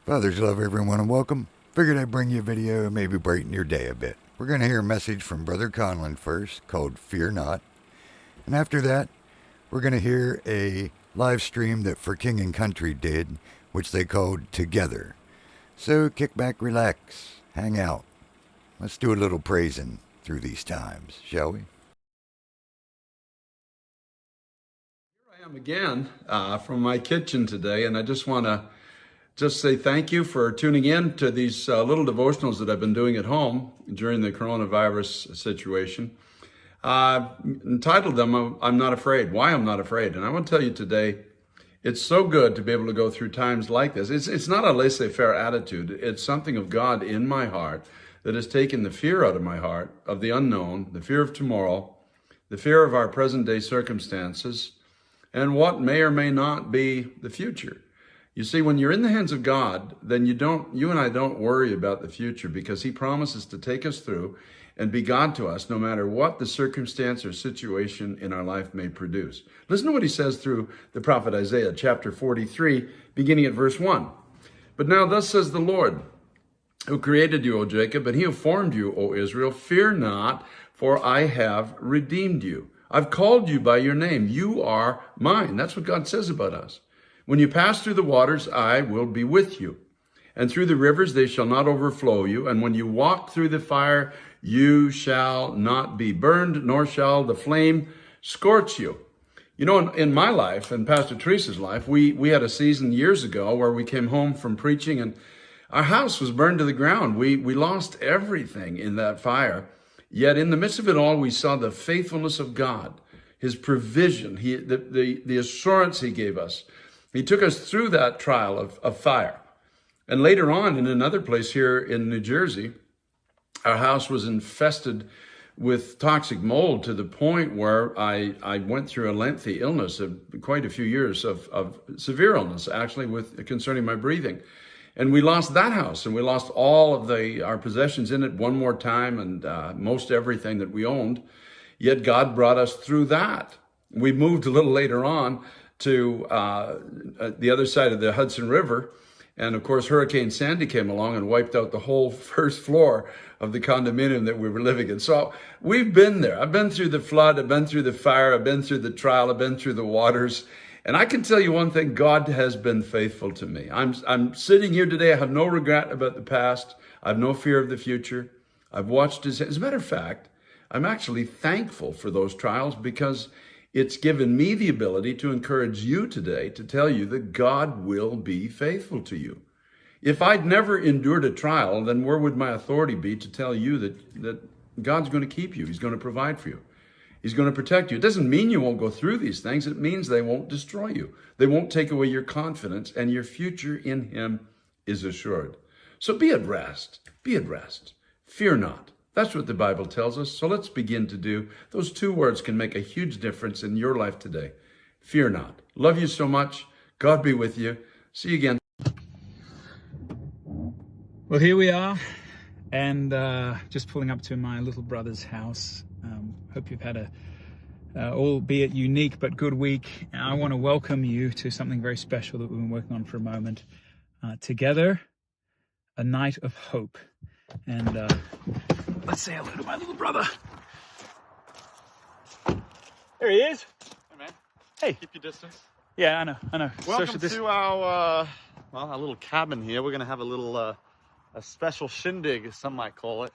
Fathers love everyone and welcome. Figured I'd bring you a video and maybe brighten your day a bit. We're going to hear a message from Brother Conlon first called Fear Not. And after that, we're going to hear a live stream that For King and Country did, which they called Together. So kick back, relax, hang out. Let's do a little praising through these times, shall we? Here I am again from my kitchen today, and I just want to say thank you for tuning in to these little devotionals that I've been doing at home during the coronavirus situation. Entitled them, I'm Not Afraid, Why I'm Not Afraid. And I want to tell you today, it's so good to be able to go through times like this. It's not a laissez-faire attitude. It's something of God in my heart that has taken the fear out of my heart, of the unknown, the fear of tomorrow, the fear of our present day circumstances, and what may or may not be the future. You see, when you're in the hands of God, then you and I don't worry about the future because He promises to take us through and be God to us no matter what the circumstance or situation in our life may produce. Listen to what He says through the prophet Isaiah, chapter 43, beginning at verse 1. But now thus says the Lord, who created you, O Jacob, and He who formed you, O Israel, fear not, for I have redeemed you. I've called you by your name. You are mine. That's what God says about us. When you pass through the waters, I will be with you. And through the rivers, they shall not overflow you. And when you walk through the fire, you shall not be burned, nor shall the flame scorch you. You know, in my life, and Pastor Teresa's life, we had a season years ago where we came home from preaching and our house was burned to the ground. We lost everything in that fire. Yet in the midst of it all, we saw the faithfulness of God, His provision, the assurance He gave us. He took us through that trial of fire. And later on, in another place here in New Jersey, our house was infested with toxic mold to the point where I went through a lengthy illness of quite a few years of severe illness, actually, concerning my breathing. And we lost that house, and we lost all of our possessions in it one more time, and most everything that we owned. Yet God brought us through that. We moved a little later on to the other side of the Hudson River. And of course, Hurricane Sandy came along and wiped out the whole first floor of the condominium that we were living in. So we've been there. I've been through the flood. I've been through the fire. I've been through the trial. I've been through the waters. And I can tell you one thing, God has been faithful to me. I'm sitting here today. I have no regret about the past. I have no fear of the future. I've watched His. As a matter of fact, I'm actually thankful for those trials because it's given me the ability to encourage you today to tell you that God will be faithful to you. If I'd never endured a trial, then where would my authority be to tell you that God's going to keep you? He's going to provide for you. He's going to protect you. It doesn't mean you won't go through these things. It means they won't destroy you. They won't take away your confidence, and your future in Him is assured. So be at rest. Be at rest. Fear not. That's what the Bible tells us. So let's begin to do. Those two words can make a huge difference in your life today. Fear not. Love you so much. God be with you. See you again. Well, here we are, and just pulling up to my little brother's house. Hope you've had albeit unique but good week. I want to welcome you to something very special that we've been working on for a moment. Together, a night of hope. And let's say hello to my little brother. There he is. Hey, man. Hey. Keep your distance. Yeah, I know. Welcome to our little cabin here. We're going to have a little, a special shindig, some might call it,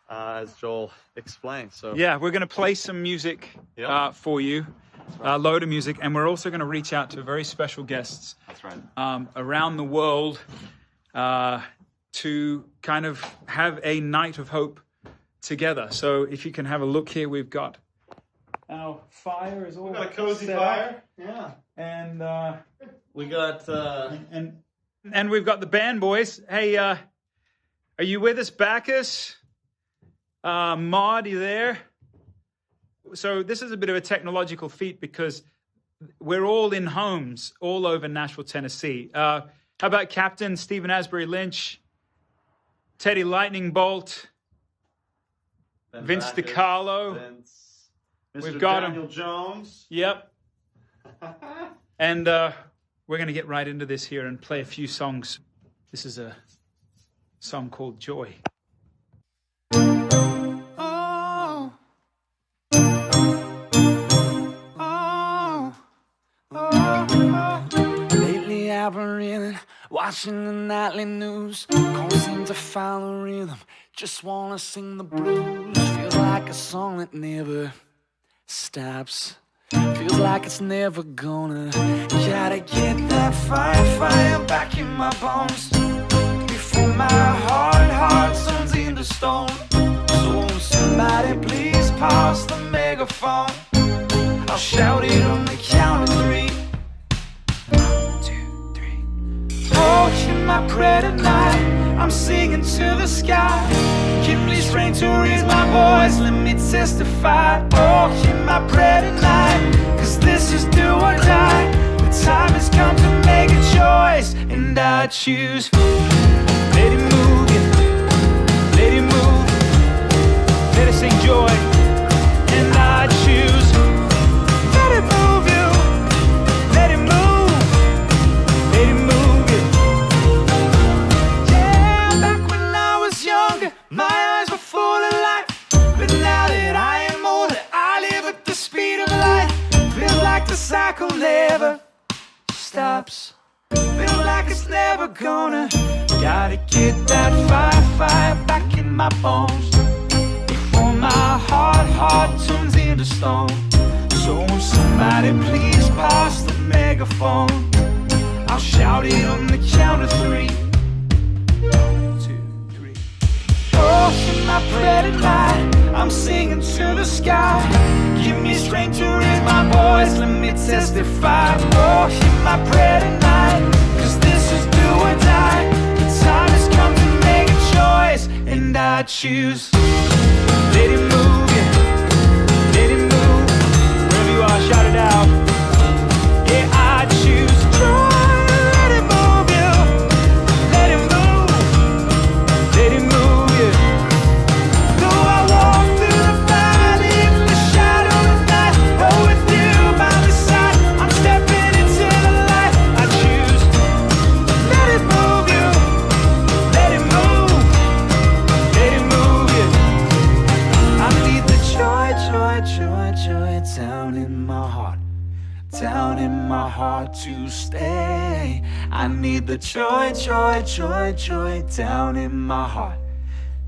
as Joel explained. So yeah, we're going to play some music for you, a load of music, and we're also going to reach out to very special guests. That's right. Around the world to kind of have a night of hope together. So if you can have a look here, we've got our fire is all We've got a cozy set fire. up. Yeah. And We got and we've got the band boys. Hey, are you with us, Bacchus? Maud, you there? So this is a bit of a technological feat because we're all in homes all over Nashville, Tennessee. How about Captain Stephen Asbury Lynch, Teddy Lightning Bolt, Vince DiCarlo. Mr. We've got Daniel Jones. Yep. And we're going to get right into this here and play a few songs This is a song called Joy. Lately I've been reeling, watching the nightly news. Can't seem to find the rhythm, just wanna sing the blues. Feels like a song that never stops. Feels like it's never gonna. Gotta get that fire back in my bones before my heart turns into stone. So somebody please pass the megaphone. I'll shout it on the count of 3. 1, 2, 3. Oh, hear my prayer tonight. I'm singing to the sky. Give me strength to raise my voice. Let me testify. Oh, hear my prayer tonight. 'Cause this is do or die. The time has come to make a choice, and I choose. Let it move you. Let it move. Let us sing joy. And I choose. Let it move you. Let it move. Let it move you. Yeah, back when I was younger, my eyes were full of life. But now that I am older, I live at the speed of light. Feels like the cycle never stops. Feel like it's never gonna. Gotta get that fire back in my bones before my heart turns into stone. So somebody please pass the megaphone. I'll shout it on the count of 3. 1, 2, 3. Oh, hear my prayer tonight. I'm singing to the sky. Give me strength to raise my voice. Let me testify. Oh, hear my prayer tonight. 'Cause this is do or die. The time has come to make a choice, and I choose. Let it move you. Let it move. Wherever you are, shout it out. Yeah, I choose joy. Let it move you. Let it move. Let it move you. Though I walk through the valley in the shadow of night, oh, with you by my side, I'm stepping into the light. I choose. Let it move you. Let it move. Let it move you. I need the joy down in my heart. Down in my heart to stay. I need the joy down in my heart.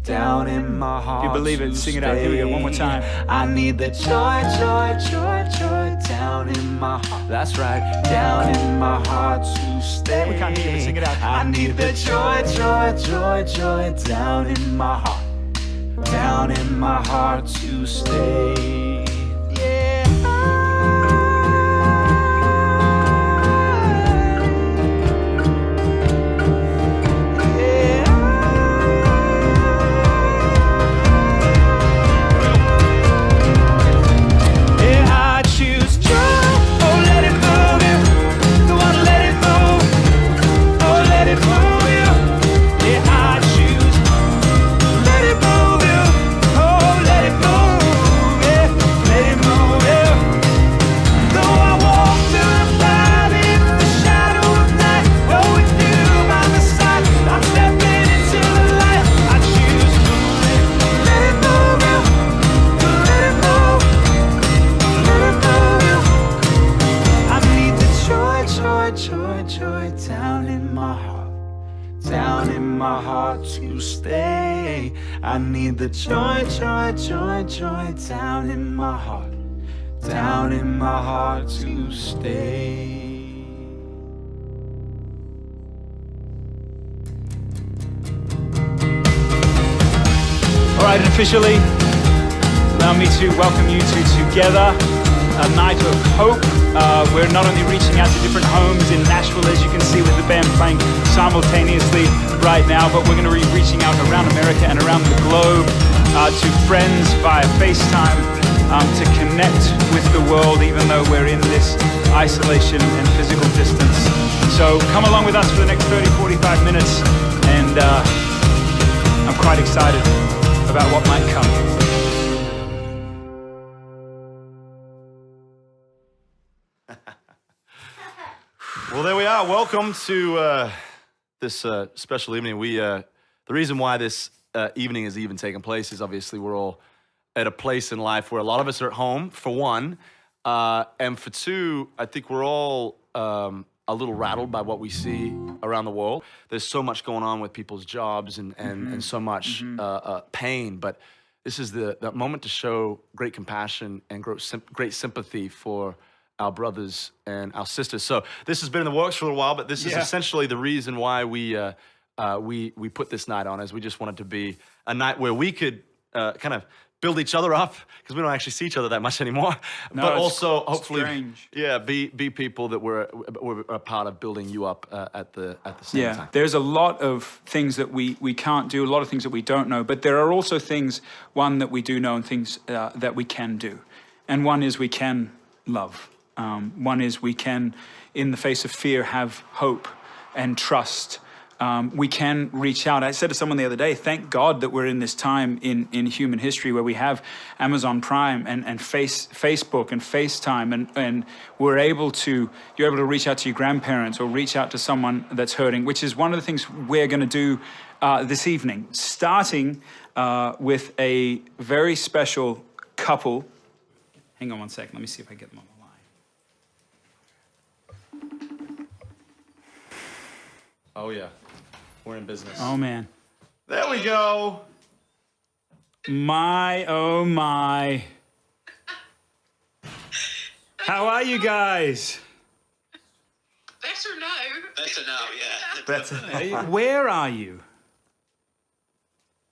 Down in my heart. If you believe it, sing it out. Here we go, one more time. I need the joy down in my heart. That's right, down in my heart to stay. We can't hear you, but sing it out. I need the joy down in my heart. Down in my heart to stay. Yeah. Joy down in my heart. Down in my heart to stay. I need the joy down in my heart. Down in my heart to stay. All right, and officially, allow me to welcome you to Together, a night of hope. We're not only reaching out to different homes in Nashville, as you can see with the band playing simultaneously right now, but we're going to be reaching out around America and around the globe to friends via FaceTime to connect with the world, even though we're in this isolation and physical distance. So come along with us for the next 30, 45 minutes, and I'm quite excited about what might come. Well, there we are. Welcome to this special evening. The reason why this evening is even taking place is obviously we're all at a place in life where a lot of us are at home, for one, and for two, I think we're all a little rattled by what we see around the world. There's so much going on with people's jobs and so much pain, but this is the moment to show great compassion and great sympathy for our brothers and our sisters. So this has been in the works for a little while, but this is essentially the reason why we put this night on, as we just wanted to be a night where we could kind of build each other up, because we don't actually see each other that much anymore. No, but it's also hopefully, strange. be people that we're a part of building you up at the same time. There's a lot of things that we can't do, a lot of things that we don't know, but there are also things, one, that we do know and things that we can do. And one is we can love. One is we can, in the face of fear, have hope and trust. We can reach out. I said to someone the other day, thank God that we're in this time in human history where we have Amazon Prime and Facebook and FaceTime, and you're able to reach out to your grandparents or reach out to someone that's hurting, which is one of the things we're going to do this evening, starting with a very special couple. Hang on one second. Let me see if I get them on the line. Oh yeah, we're in business. Oh man. There we go. My, oh my. How are you guys? Better now. Better now, yeah. Better. Where are you?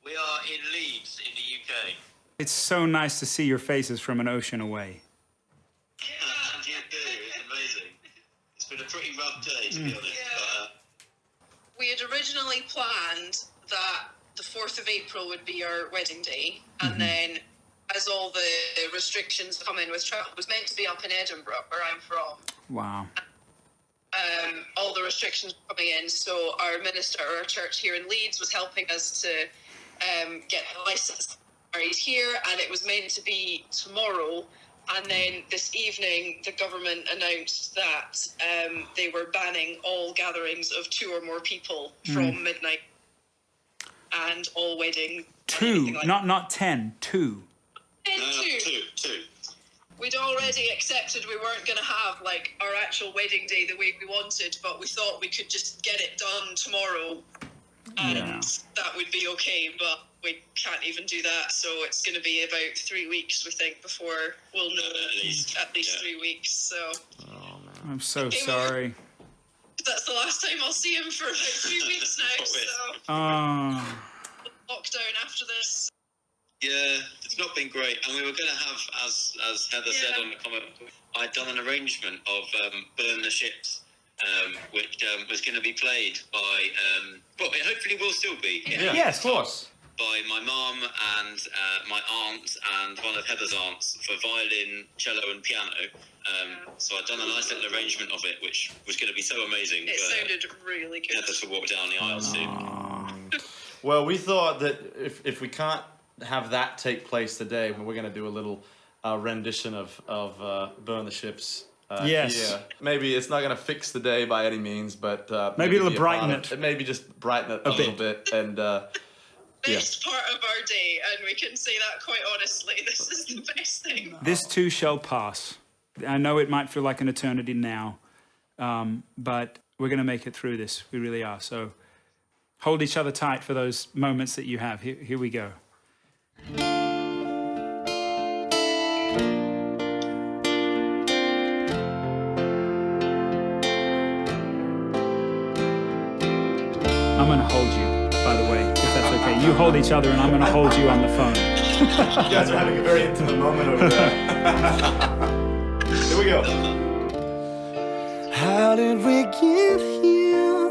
We are in Leeds, in the UK. It's so nice to see your faces from an ocean away. And you do, it's amazing. It's been a pretty rough day, to be honest. Yeah. We had originally planned that the 4th of April would be our wedding day, and then as all the restrictions come in with travel, it was meant to be up in Edinburgh, where I'm from. Wow. All the restrictions coming in, so our minister at our church here in Leeds was helping us to get the license married here, and it was meant to be tomorrow. And then this evening, the government announced that they were banning all gatherings of 2 or more people from midnight, and all wedding. 2, not 10, 2. Two. We'd already accepted we weren't going to have like our actual wedding day the way we wanted, but we thought we could just get it done tomorrow, and that would be okay. But we can't even do that, so it's going to be about 3 weeks, we think, before we'll know. At least 3 weeks. So. Oh man. I'm so sorry. That's the last time I'll see him for about 3 weeks now. So. Lockdown after this. Yeah, it's not been great. And we were going to have, as Heather said on the comment, I'd done an arrangement of Burn the Ships, which was going to be played by, well, it hopefully will still be. Yes, of course. By my mum and my aunt and one of Heather's aunts for violin, cello and piano. So I'd done a nice little arrangement of it, which was going to be so amazing. It sounded really good. Heather to walk down the aisle soon. Well, we thought that if we can't have that take place today, we're going to do a little rendition of Burn the Ships. Yes. Here. Maybe it's not going to fix the day by any means, but maybe it'll be brighten it. Maybe just brighten it a little bit. And best part of our day, and we can say that quite honestly. This is the best thing. This too shall pass. I know it might feel like an eternity now, but we're going to make it through this. We really are. So hold each other tight for those moments that you have. Here we go. I'm going to hold you, by the way, if that's okay. You hold each other and I'm going to hold you on the phone. you guys are having a very intimate moment over there. Here we go. How did we get here?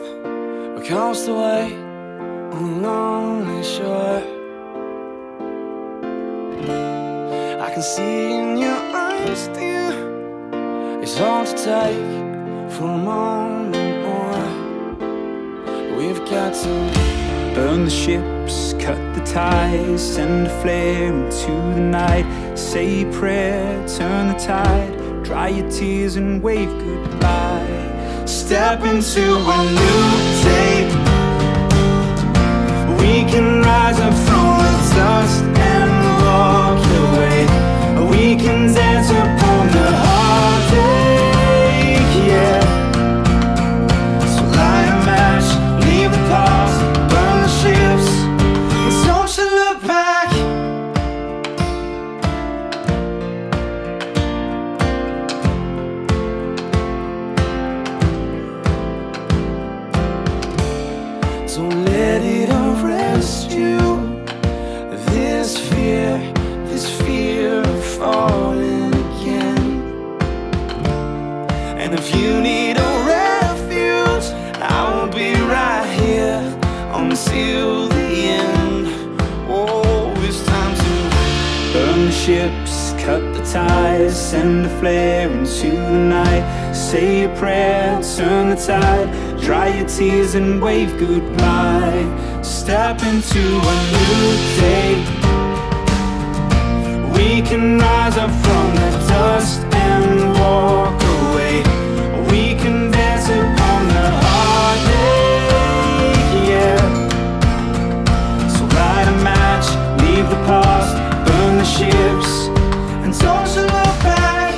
Across the way on a lonely shore. I can see in your eyes, dear, it's hard to take for a moment more. We've got to burn the ships, cut the ties, send a flare into the night. Say a prayer, turn the tide, dry your tears and wave goodbye. step into a new day. We can rise up from the dust and walk away. We can dance upon the heartache, yeah. So light a match, leave the past, burn the ships, and don't you look back. Don't let it arrest you. This fear of falling again. And if you need a refuge, I will be right here until the end. Oh, it's time to burn the ships, cut the ties, send a flare into the night. Say a prayer, turn the tide, dry your tears and wave goodbye. Step into a new day. We can rise up from the dust and walk away. We can dance upon the heartache, yeah. So light a match, leave the past, burn the ships, and don't you look back.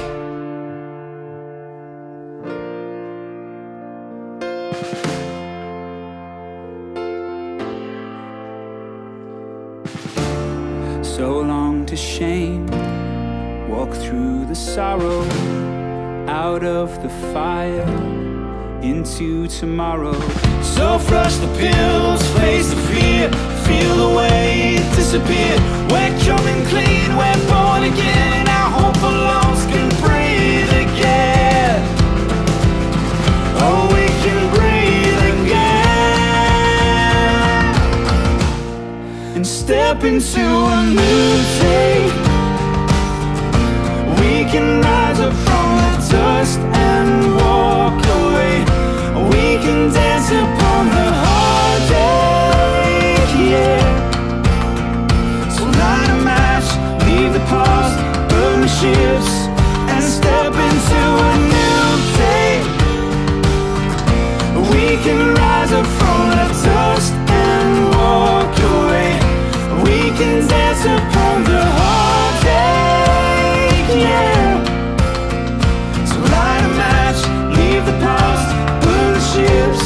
So long to shame, walk through the sorrow, out of the fire, into tomorrow. So flush the pills, face the fear, feel the weight disappear. We're coming clean, we're born again, our hope for lost can breathe again. Oh, we can breathe again. And step into a new day. We can rise up from the dust and walk away. We can dance upon the heartache, yeah. So light a match, leave the past, burn the ships, and step into a new day. We can rise up from the dust and walk away. We can dance upon the heartache, yeah. So light a match, leave the past, burn the ships,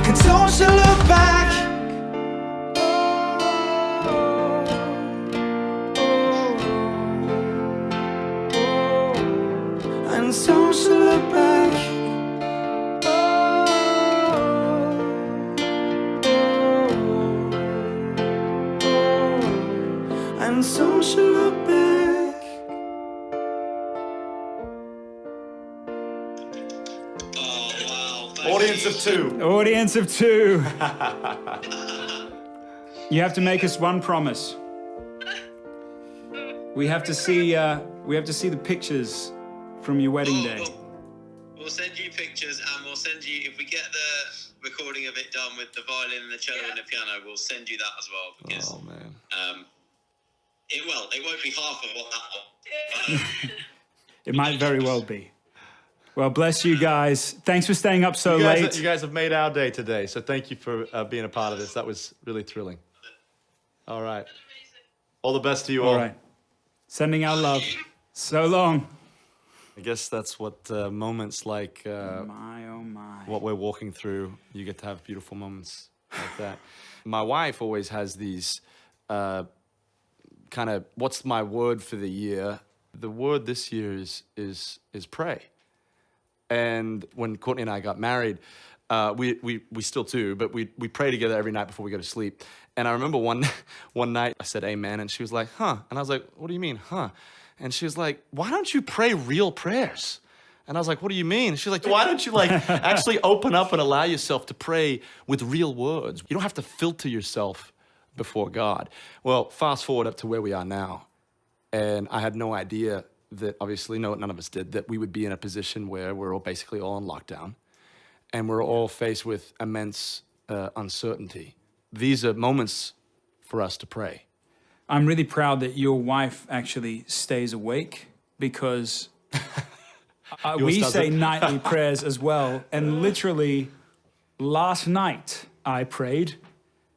and don't you look back. And don't you look back. And don't you look back. Oh, wow. Thank Audience you. of two. Audience of two. You have to make us one promise. We have to see the pictures from your wedding day. We'll send you pictures, and we'll send you, if we get the recording of it done with the violin and the cello and the piano, we'll send you that as well, because Oh man. it won't be half of what that was. It might very well be. Well, bless you guys. Thanks for staying up so late. You guys have made our day today, so thank you for being a part of this. That was really thrilling. All right. All the best to you all. All right. Sending our love. So long. I guess that's what moments like My, oh my. what we're walking through, you get to have beautiful moments like that. My wife always has these kind of, what's my word for the year? The word this year is pray. And when Courtney and I got married, we still do, but we pray together every night before we go to sleep. And I remember one night I said amen, and she was like, huh? And I was like, what do you mean, huh? And she was like, why don't you pray real prayers? And I was like, what do you mean? She's like, why don't you actually open up and allow yourself to pray with real words? You don't have to filter yourself before God. Well, fast forward up to where we are now. And I had no idea that, obviously, none of us did, that we would be in a position where we're all basically all in lockdown. And we're all faced with immense uncertainty. These are moments for us to pray. I'm really proud that your wife actually stays awake because Yours We say doesn't. nightly prayers as well. And literally, last night I prayed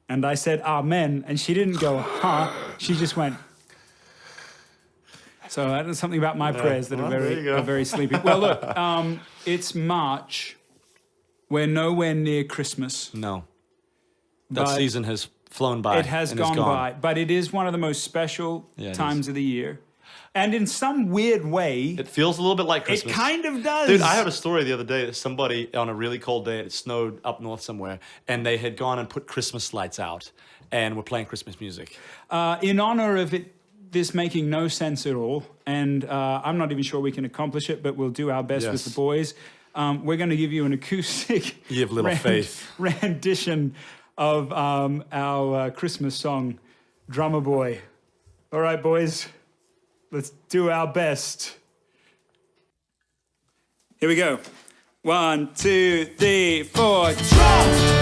and I said amen. And she didn't go, huh? She just went. So there's something about my prayers that well, there you go. are very sleepy. Well, look, it's March. We're nowhere near Christmas. No. That But season has flown by. It has and is gone gone. by. But it is one of the most special Yeah, it times of the year. And in some weird way, It feels a little bit like it Christmas. kind of does. Dude, I heard a story the other day that somebody on a really cold day, it snowed up north somewhere, and they had gone and put Christmas lights out and were playing Christmas music. In honor of this making no sense at all, and I'm not even sure we can accomplish it, but we'll do our best with Yes. the boys. We're going to give you an acoustic You have little faith. rendition of our Christmas song, Drummer Boy. All right, boys, let's do our best. Here we go. 1, 2, 3, 4, drum!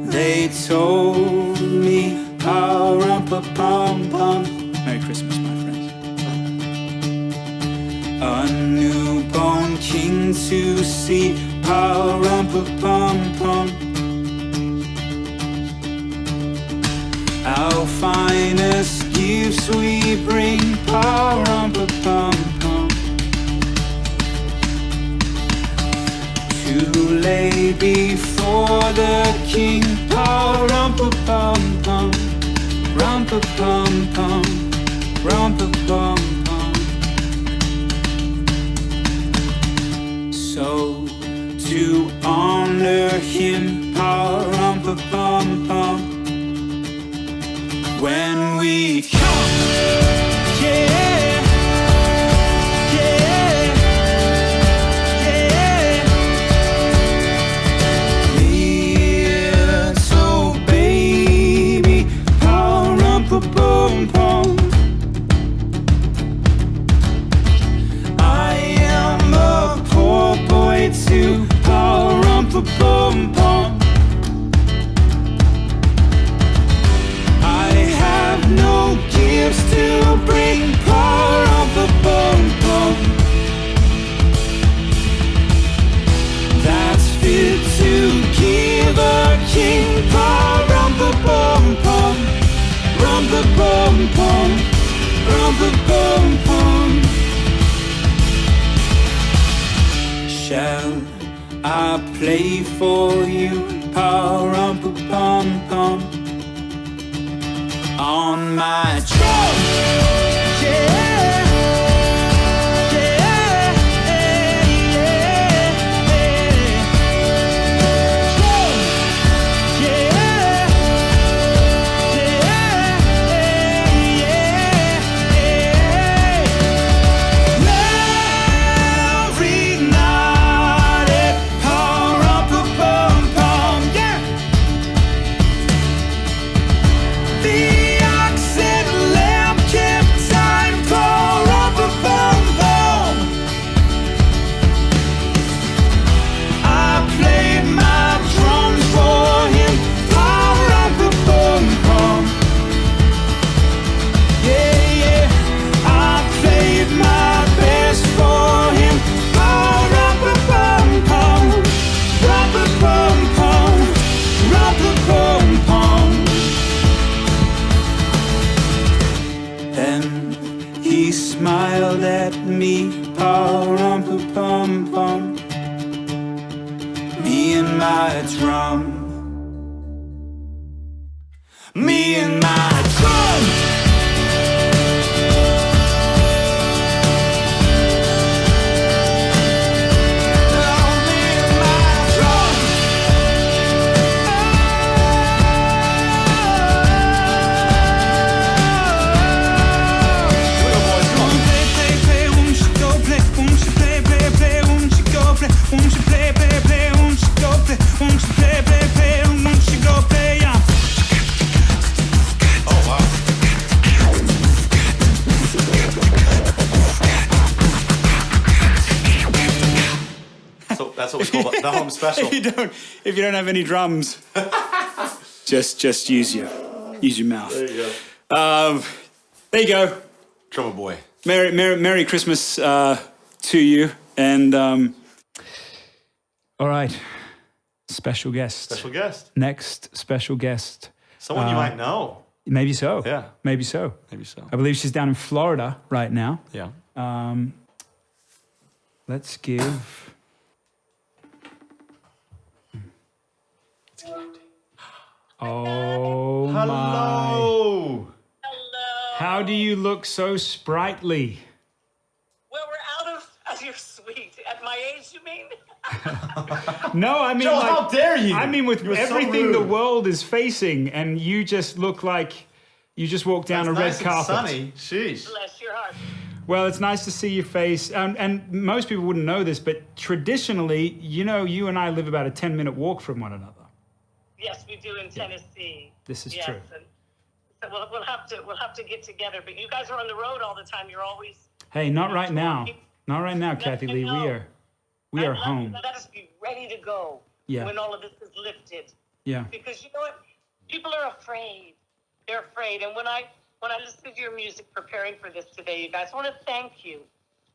They told me, pa-rum-pa-pum-pum. Merry Christmas, my friends. A newborn king to see, pa-rum-pa-pum-pum. Our finest gifts we bring, pa-rum-pa-pum-pum. To lay before the king, pa-rum-pa-pum-pum, rum-pa-pum-pum, rum-pa-pum-pum. So to honor him, pa-rum-pa-pum-pum, when we come, yeah. Boom, boom. I am a poor boy too. Pa-rum-pa-boom, boom. I have no gifts to bring. Pa-rum-pa-boom, boom. That's fit to give a king. Pa-rum-pa-boom, boom. Rum-pa-bum-pum, rum-pa-bum-pum. Shall I play for you, pa-rum-pa-bum-pum, on my drum? Yeah. Smiled at me, pa-rum-pa-pum-pum, me and my drum, me and my drum. Won't you play, play, play, won't you go play, won't you play, play, play, The home special. if you don't have any drums, just use your mouth. There you go. There you go. Drummer boy. Merry Christmas to you. And all right, special guest. Special guest. Next special guest. Someone you might know. Maybe so. Yeah. Maybe so. Maybe so. I believe she's down in Florida right now. Yeah. Let's give. Oh my. Hello. Hello. How do you look so sprightly? Well, we're out of your suite. At my age, you mean? No, I mean, Joel, like, how dare you? I mean, with You were so everything the rude. world is facing, and you just look like you just walked down It's a red nice and carpet. sunny. Sheesh. Bless your heart. Well, it's nice to see your face. And most people wouldn't know this, but traditionally, you know, you and I live about a 10-minute walk from one another. Yes, we do in Tennessee. This is yes, true. And so we'll have to get together. But you guys are on the road all the time. You're always. Hey, not right now. Not right now, Kathy Lee. We are home. Let us be ready to go Yeah. when all of this is lifted. Yeah. Because you know what? People are afraid. They're afraid. And when I listen to your music preparing for this today, you guys, I want to thank you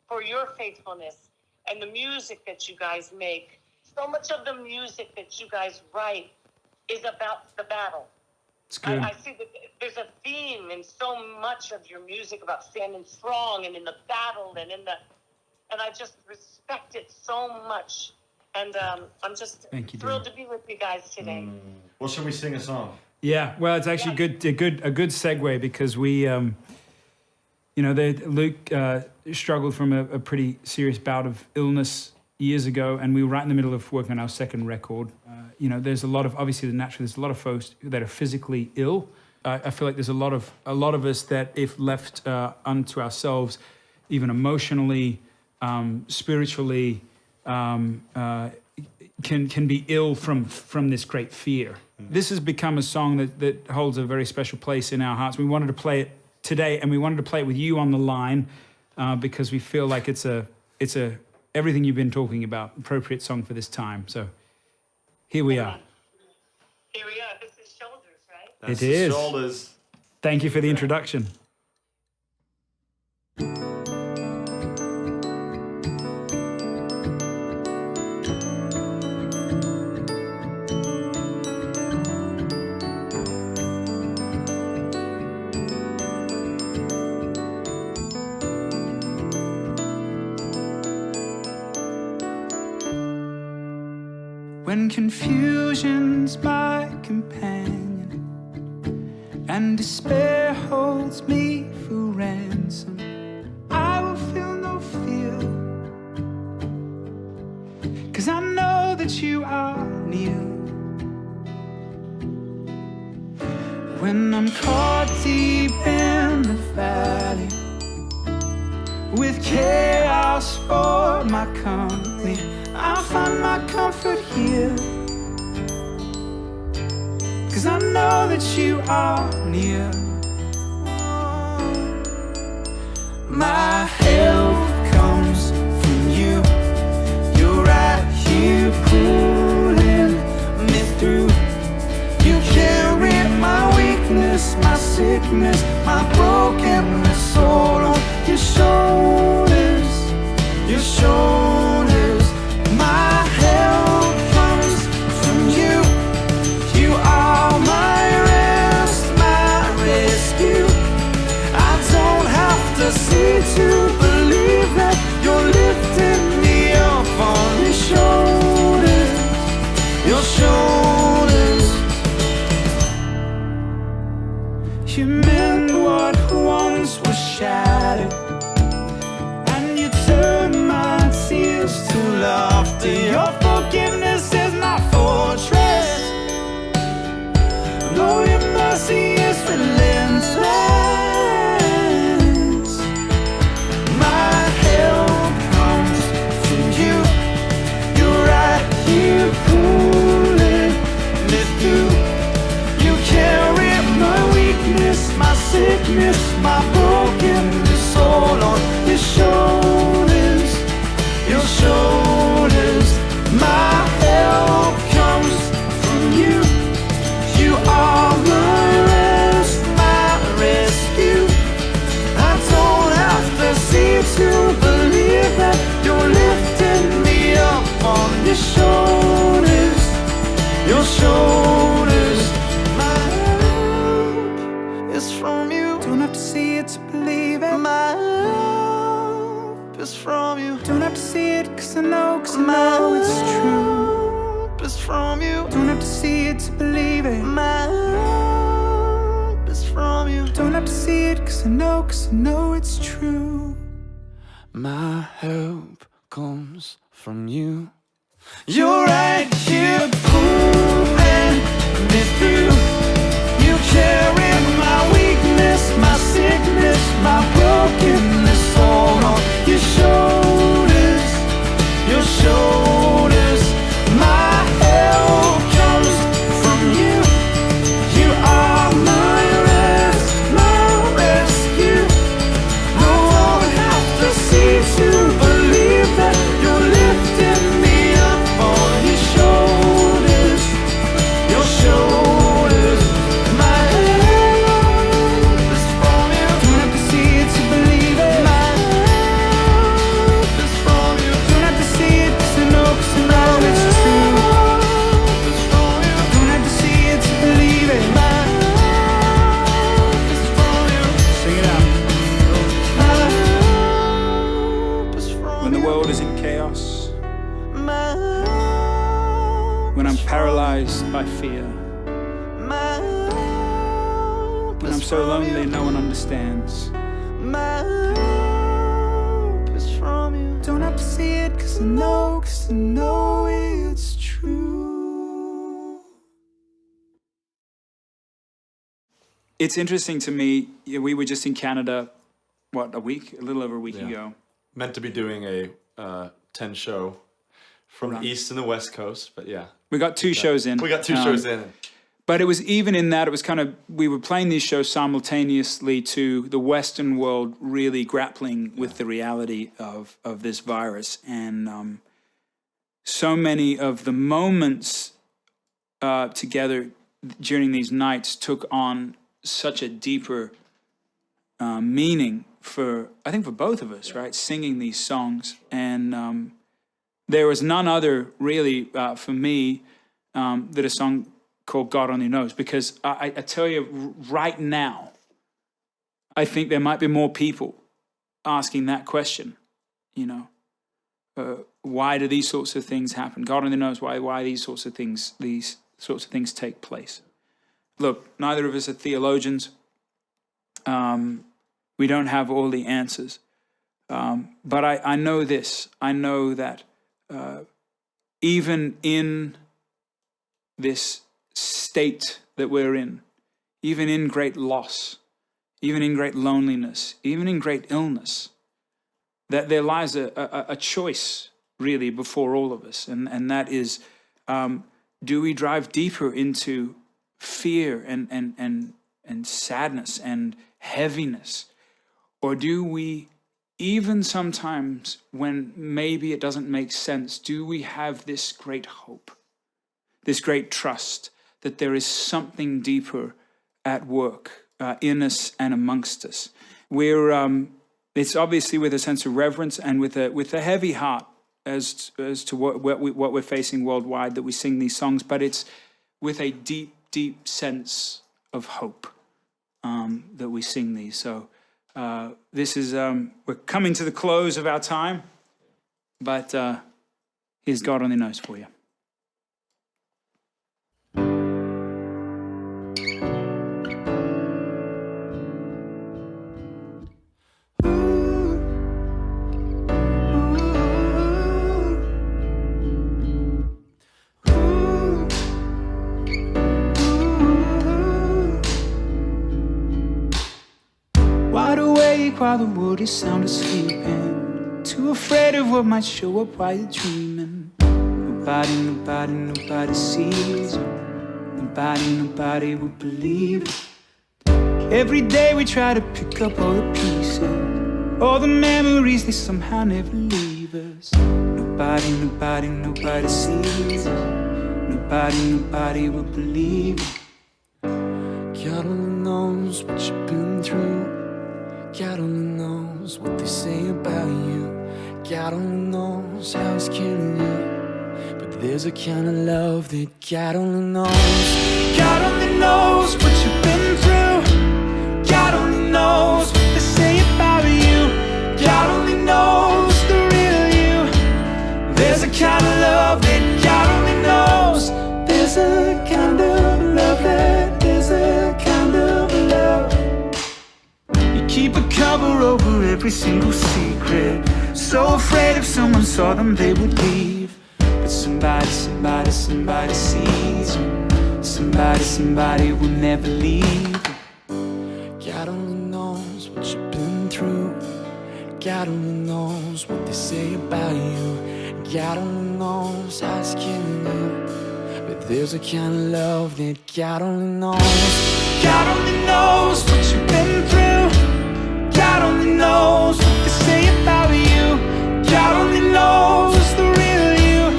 for your faithfulness and the music that you guys make. So much of the music that you guys write is about the battle. It's good. I see that there's a theme in so much of your music about standing strong and in the battle and and I just respect it so much. And I'm just Thank you, thrilled to be with you guys today. Well, should we sing a song? Yeah, well, it's actually a good segue because we, you know, Luke struggled from a pretty serious bout of illness years ago, and we were right in the middle of working on our second record. You know, there's a lot of there's a lot of folks that are physically ill. I feel like there's a lot of us that, if left unto ourselves, even emotionally, spiritually, can be ill from this great fear. This has become a song that holds a very special place in our hearts. We wanted to play it today, and we wanted to play it with you on the line because we feel like it's a everything you've been talking about, appropriate song for this time. So here we are. Here we are. This is Shoulders, right? That's It is. The Shoulders. Thank you for the introduction. When confusion's my companion and despair holds me for ransom, I will feel no fear, 'cause I know that you are near. When I'm caught deep in the valley with chaos for my company, I find my comfort here, 'cause I know that you are near. My help comes from you. You're right here pulling me through. You carry my weakness, my sickness, my brokenness all on your shoulders, your shoulders. My help comes from you. You are my rest, my rescue. I don't have to see to believe that you're lifting me up on your shoulders, your shoulders. You mend what once was shattered, and you turn my shoulders. My hope is from you. Don't have to see it to believe it. My hope is from you. Don't have to see it, cause I know it's true. Hope is from you. Don't have to see it to believe it. My hope is from you. Don't have to see it, cause I know it's true. My help comes from you. You're right here pulling me through. You carry my weakness, my sickness, my brokenness all on your shoulders, your shoulders. My help comes from you. You are my rest, my rescue. No one has to see to believe that you're lifting me up on your shoulders, your shoulders. My help is from you. Don't have to see it to believe it. My help is from you. Don't have to see it, cause I know it's true. It's from you. Don't have to see it to believe it. My help is from you. Sing it out. My help is from When the you. world is in chaos, My help when I'm is from paralyzed by fear, you. My help when is I'm so from lonely you. no one understands. My hope is from you. Don't have to see it, cause I know it's true. It's interesting to me, we were just in Canada, what, a little over a week ago. Meant to be doing a 10 show from the East and the West Coast, but yeah. We got two shows in. We got two shows in. But it was even in that, it was kind of, we were playing these shows simultaneously to the Western world really grappling with the reality of this virus. And so many of the moments together during these nights took on such a deeper meaning for, I think for both of us, right? Singing these songs. And there was none other really for me that a song called God Only Knows, because I tell you right now, I think there might be more people asking that question, you know, why do these sorts of things happen? God only knows why these sorts of things take place. Look, neither of us are theologians. We don't have all the answers. But I know this. I know that even in this state that we're in, even in great loss, even in great loneliness, even in great illness, that there lies a choice really before all of us. And that is, do we drive deeper into fear and sadness and heaviness? Or do we, even sometimes when maybe it doesn't make sense, do we have this great hope, this great trust that there is something deeper at work in us and amongst us? It's obviously with a sense of reverence and with a heavy heart as to what we're facing worldwide that we sing these songs, but it's with a deep, deep sense of hope that we sing these. So this is, we're coming to the close of our time, but here's God Only Knows for you. Wide awake while the world is sound asleep, and too afraid of what might show up while you're dreaming. Nobody sees you. Nobody will believe it. Every day we try to pick up all the pieces, all the memories, they somehow never leave us. Nobody sees us. Nobody will believe it. God only knows what you've been through. God only knows what they say about you. God only knows how it's killing you. But There's a kind of love that God only knows. God only knows what you've been through. God only knows what they say about you. God only knows the real you. There's a kind of love that God only knows. There's a kind of love that, there's a kind of love. You keep a cover over every single secret. So afraid if someone saw them they would leave. But somebody sees you. Somebody will never leave. God only knows what you've been through. God only knows what they say about you. God only knows how it's killing you. But there's a kind of love that God only knows. God only knows what you've been through. God only knows what they say about you. God only knows the real you.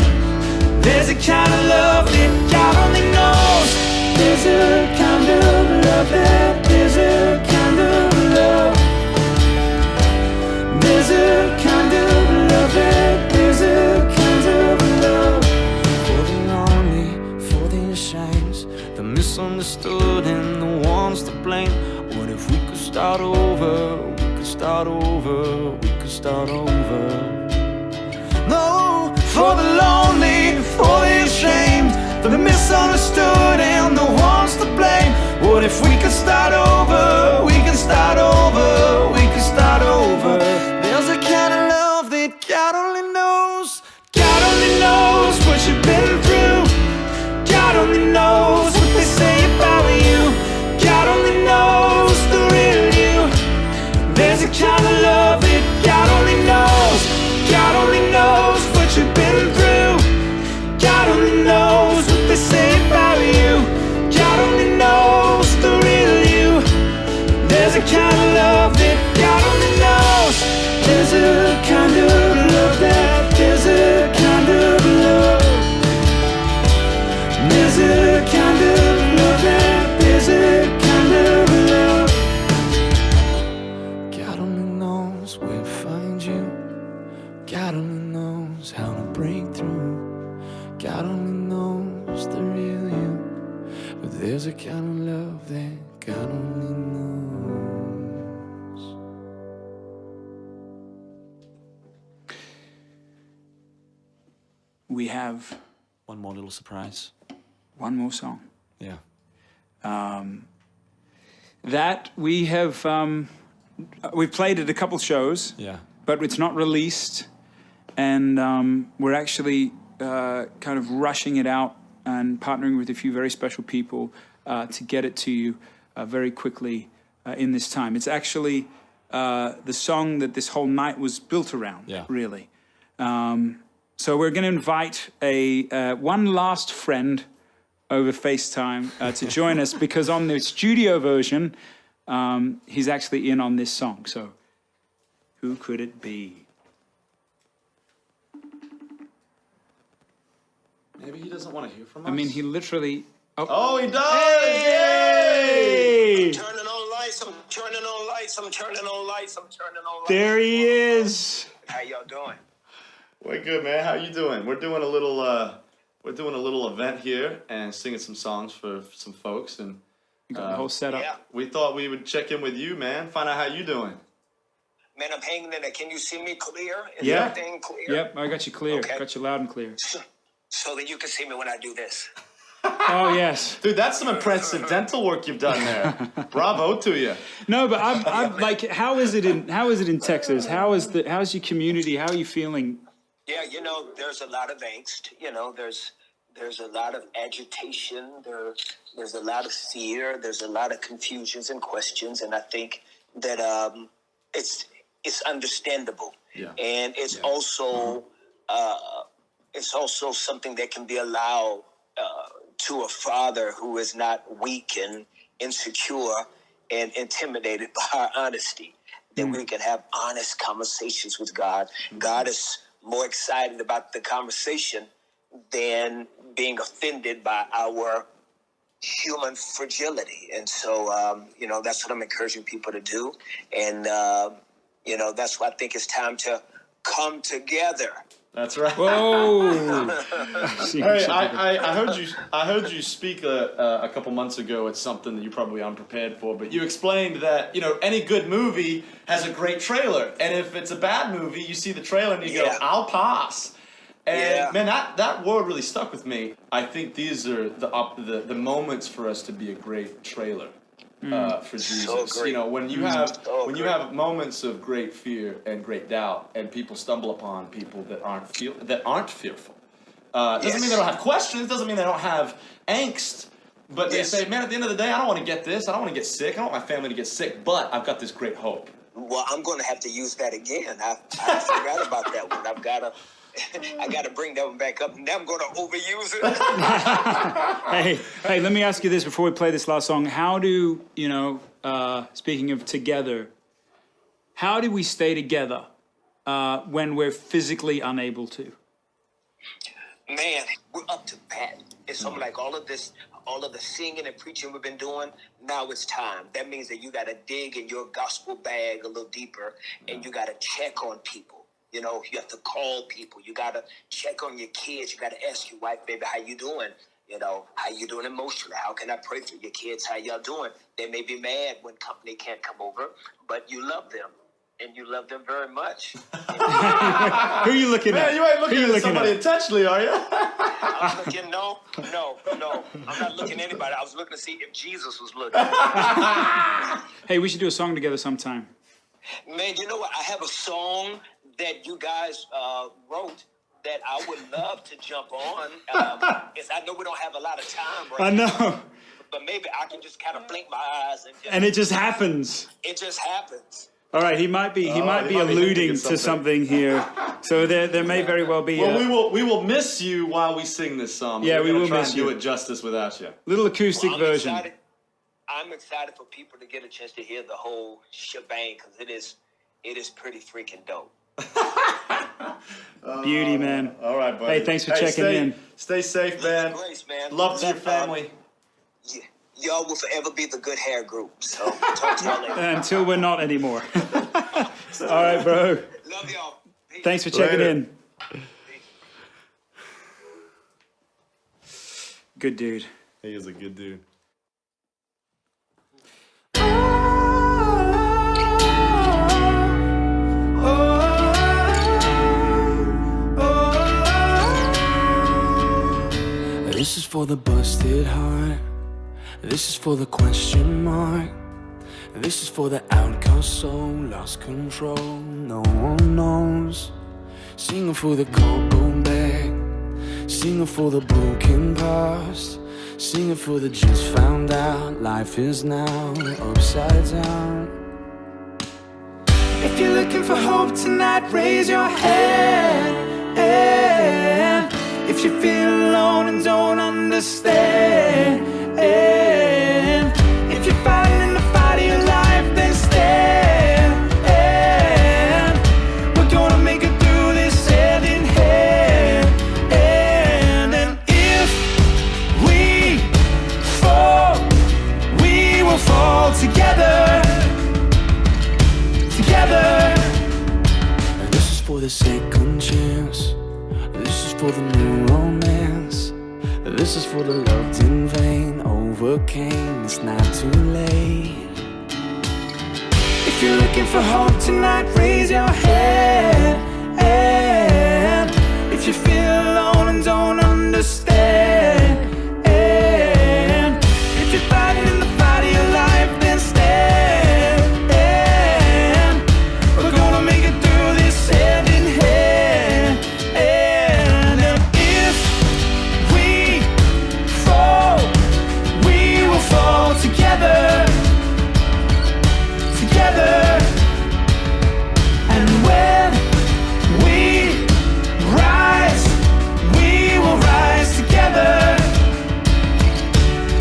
There's a kind of love that God only knows. There's a kind of love that, there's a kind of love. There's a kind of love that, there's a kind of love. For the lonely, for the ashamed, the misunderstood and the ones to blame. What if we could start over? We could start over, we could start over. No, for the lonely, for the ashamed, for the misunderstood and the ones to blame. What if we could start over? We can start over, we can start over. There's a kind of love that God only knows. God only knows what you've been through. God only knows what they say about you. God only knows the real you. There's a kind of love that God only knows. God only knows what you've been through. God only knows what they say about you. God only knows the real you. There's a kind of love that God only knows. There's a kind of love that, there's a kind of love. There's a kind of love that, there's a kind of love. God only knows where to find you. God only knows how to break through. God only knows the real you. But there's a kind of love that God only knows. We have One more little surprise. one more song. Yeah. That we have, we've played at a couple shows, Yeah. but it's not released. And we're actually kind of rushing it out and partnering with a few very special people to get it to you very quickly in this time. It's actually the song that this whole night was built around, Yeah. really. So we're going to invite one last friend over FaceTime to join us, because on the studio version, he's actually in on this song. So who could it be? Maybe he doesn't want to hear from us. I mean, he literally... Oh, he does! Yay! Turning on lights, I'm turning on lights, I'm turning on lights, I'm turning on lights. There he is. How y'all doing? We're good, man. How you doing? We're doing a little event here and singing some songs for some folks, and You got the whole setup. Yeah. we thought we would check in with you, man. Find out how you doing. Man, I'm hanging in there. Can you see me clear? Is Yeah. everything clear? Yep, I got you clear. Okay. Got you loud and clear. So that you can see me when I do this. Oh, yes. Dude, that's some impressive dental work you've done there. Bravo to you. No, but I'm like, how is it in Texas? How's your community? How are you feeling? Yeah, you know, there's a lot of angst. You know, there's a lot of agitation. There's a lot of fear. There's a lot of confusions and questions. And I think that it's understandable. Yeah. And it's also something that can be allowed to a father who is not weak and insecure and intimidated by our honesty. That we can have honest conversations with God. God is more excited about the conversation than being offended by our human fragility. And so, that's what I'm encouraging people to do. And, that's why I think it's time to come together That's right. Whoa! Hey, I heard you speak a couple months ago at something that you probably aren't prepared for, but you explained that, you know, any good movie has a great trailer, and if it's a bad movie, you see the trailer and you go, I'll pass. And man, that word really stuck with me. I think these are the moments for us to be a great trailer for Jesus. You know, when you have moments of great fear and great doubt, and people stumble upon people that aren't fearful. Doesn't mean they don't have questions. Doesn't mean they don't have angst. But they say, man, at the end of the day, I don't want to get this. I don't want to get sick. I don't want my family to get sick. But I've got this great hope. Well, I'm going to have to use that again. I forgot about that one. I got to bring that one back up. Now I'm going to overuse it. Hey, let me ask you this before we play this last song. How do, you know, speaking of together, how do we stay together when we're physically unable to? Man, we're up to bat. It's something like all of the singing and preaching we've been doing, now it's time. That means that you got to dig in your gospel bag a little deeper, and you got to check on people. You know, you have to call people. You got to check on your kids. You got to ask your wife, baby, how you doing? You know, how you doing emotionally? How can I pray for your kids? How y'all doing? They may be mad when company can't come over, but you love them. And you love them very much. Who are you looking at? Man, you ain't looking at somebody intentionally, are you? I'm looking, no. I'm not looking at anybody. I was looking to see if Jesus was looking. Hey, we should do a song together sometime. Man, you know what? I have a song that you guys wrote that I would love to jump on. I know we don't have a lot of time right now. I know. But maybe I can just kind of blink my eyes. And it just happens. It just happens. All right, he might be alluding to something here. So there may very well be. Well, we will miss you while we sing this song. Yeah, we will try miss and you. do it justice without you. Little acoustic version. I'm excited for people to get a chance to hear the whole shebang because it is pretty freaking dope. Beauty, man. All right, buddy. Hey, thanks for checking in. Stay safe, man. Grace, man. Love to your family. Y'all will forever be the good hair group. So talk to y'all later. Until we're not anymore. All right, bro. Love y'all. Peace. Thanks for checking in. Good dude. He is a good dude. This is for the busted heart. This is for the question mark. This is for the outcast soul, lost control, no one knows. Singing for the cardboard bag, singing for the broken past, singing for the just found out life is now upside down. If you're looking for hope tonight, raise your hand. If you feel alone and don't understand, if you're fighting in the fight of your life, then stand. We're gonna make it through this hand in hand. And if we fall, we will fall together. Together. And this is for the second chance. This is for the new romance. This is for the loved in vain, overcame, it's not too late. If you're looking for hope tonight, raise your hand. If you feel alone and don't understand, if you're fighting in the fight of your life, then stand. We're gonna make it through this hand in hand. And if we fall, we will fall together. Together. And when we rise, we will rise together.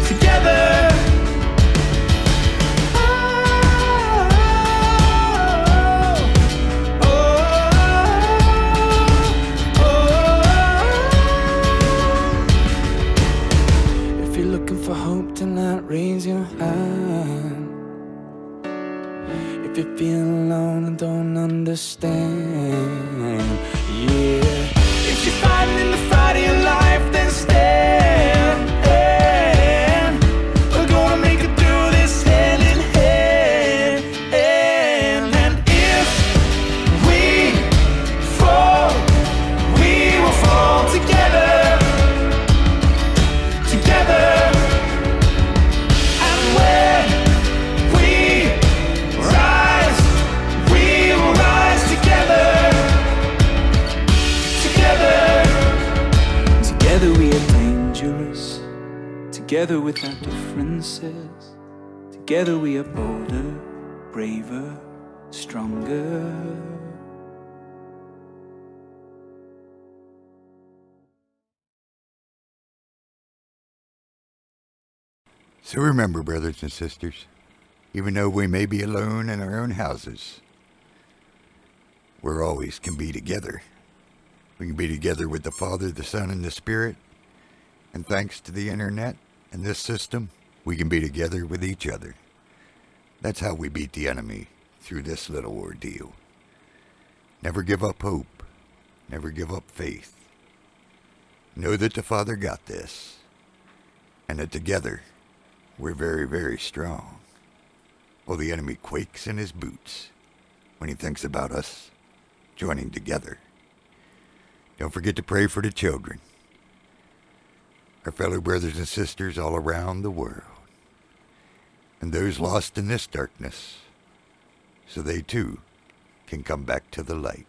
Together. If you're looking for hope tonight, raise your hand. If you feel alone and don't understand, yeah. If you're fighting in the fight of your life, then stand. We're gonna make it through this hand in hand. And if we fall, we will fall together. Together. And when we rise, we will rise together. Together. Together we are dangerous. Together without differences. Together we are bolder, braver, stronger. So remember, brothers and sisters, even though we may be alone in our own houses, we always can be together. We can be together with the Father, the Son, and the Spirit. And thanks to the internet and this system, we can be together with each other. That's how we beat the enemy through this little ordeal. Never give up hope. Never give up faith. Know that the Father got this. And that together, we're very, very strong. Well, the enemy quakes in his boots when he thinks about us joining together. Don't forget to pray for the children, our fellow brothers and sisters all around the world, and those lost in this darkness, so they too can come back to the light.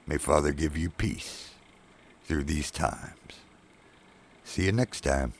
May Father give you peace through these times. See you next time.